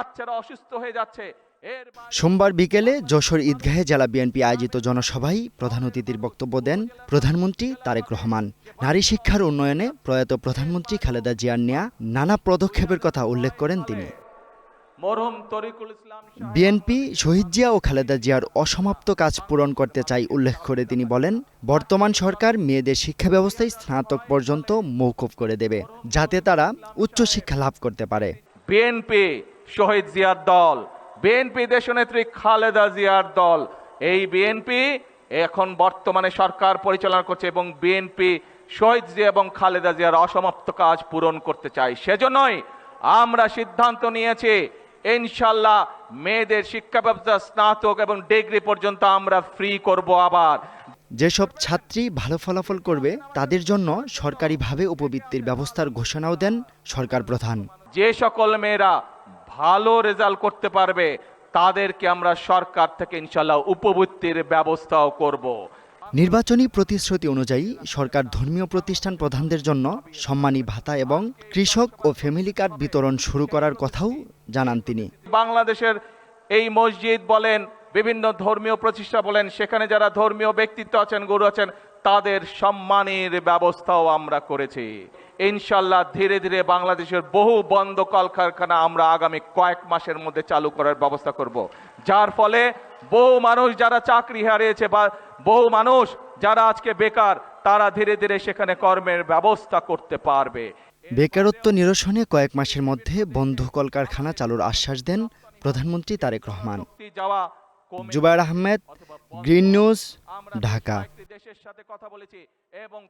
বাচ্চারা অসুস্থ হয়ে যাচ্ছে। সোমবার বিকেলে যশোর ঈদগাহে জেলা বিএনপি আয়োজিত জনসভায় প্রধান অতিথির বক্তব্য দেন প্রধানমন্ত্রী তারেক রহমান। নারী শিক্ষার উন্নয়নে প্রয়াত প্রধানমন্ত্রী খালেদা জিয়ার নেয়া নানা পদক্ষেপের কথা উল্লেখ করেন তিনি। বিএনপি শহীদ জিয়া ও খালেদা জিয়ার অসমাপ্ত কাজ পূরণ করতে চাই উল্লেখ করে তিনি বলেন, বর্তমান সরকার মেয়েদের শিক্ষা ব্যবস্থায় স্নাতক পর্যন্ত মওকুফ করে দেবে, যাতে তারা উচ্চশিক্ষা লাভ করতে পারে। বিএনপি শহীদ জিয়ার দল, বিএনপি দেশনেত্রী খালেদা জিয়ার দল, এই বিএনপি এখন বর্তমানে সরকার পরিচালনা করছে এবং বিএনপি শহীদ জিয়া এবং খালেদা জিয়ার অসমাপ্ত কাজ পূরণ করতে চাই। সেজন্যই আমরা সিদ্ধান্ত নিয়েছি ইনশাল্লাহ মেয়েদের শিক্ষা ব্যবস্থা স্নাতক এবং ডিগ্রি পর্যন্ত আমরা ফ্রি করব। আবার যেসব ছাত্রী ভালো ফলাফল করবে তাদের জন্য সরকারিভাবে উপবৃত্তির ব্যবস্থার ঘোষণাও দেন সরকার প্রধান। যে সকল মেয়েরা ভালো রেজাল্ট করতে পারবে তাদেরকে আমরা সরকার থেকে ইনশাল্লাহ উপবৃত্তির ব্যবস্থাও করব। নির্বাচনী প্রতিশ্রুতি অনুযায়ী সরকার ধর্মীয় প্রতিষ্ঠান প্রধানদের জন্য সম্মানী ভাতা এবং কৃষক ও ফ্যামিলি কার্ড বিতরণ শুরু করার কথাও জানান তিনি। বাংলাদেশের এই মসজিদ বলেন, বিভিন্ন ধর্মীয় প্রতিষ্ঠান বলেন, সেখানে যারা ধর্মীয় ব্যক্তিত্ব আছেন, গুরু আছেন, তাদের সম্মানের ব্যবস্থাও আমরা করেছি। ইনশাল্লাহ ধীরে ধীরে বাংলাদেশের বহু বন্ধ কলকারখানা আমরা আগামী কয়েক মাসের মধ্যে চালু করার ব্যবস্থা করব, যার ফলে বহু মানুষ যারা চাকরি হারিয়েছে বা বহু মানুষ যারা আজকে বেকার, তারা ধীরে ধীরে সেখানে কর্মের ব্যবস্থা করতে পারবে। বেকারত্ব নিরসনে কয়েক মাসের মধ্যে বন্ধ কলকারখানা চালুর আশ্বাস দেন প্রধানমন্ত্রী তারেক রহমান। Zubair Ahmed, Green News, Dhaka. দেশের সাথে কথা বলেছি এবং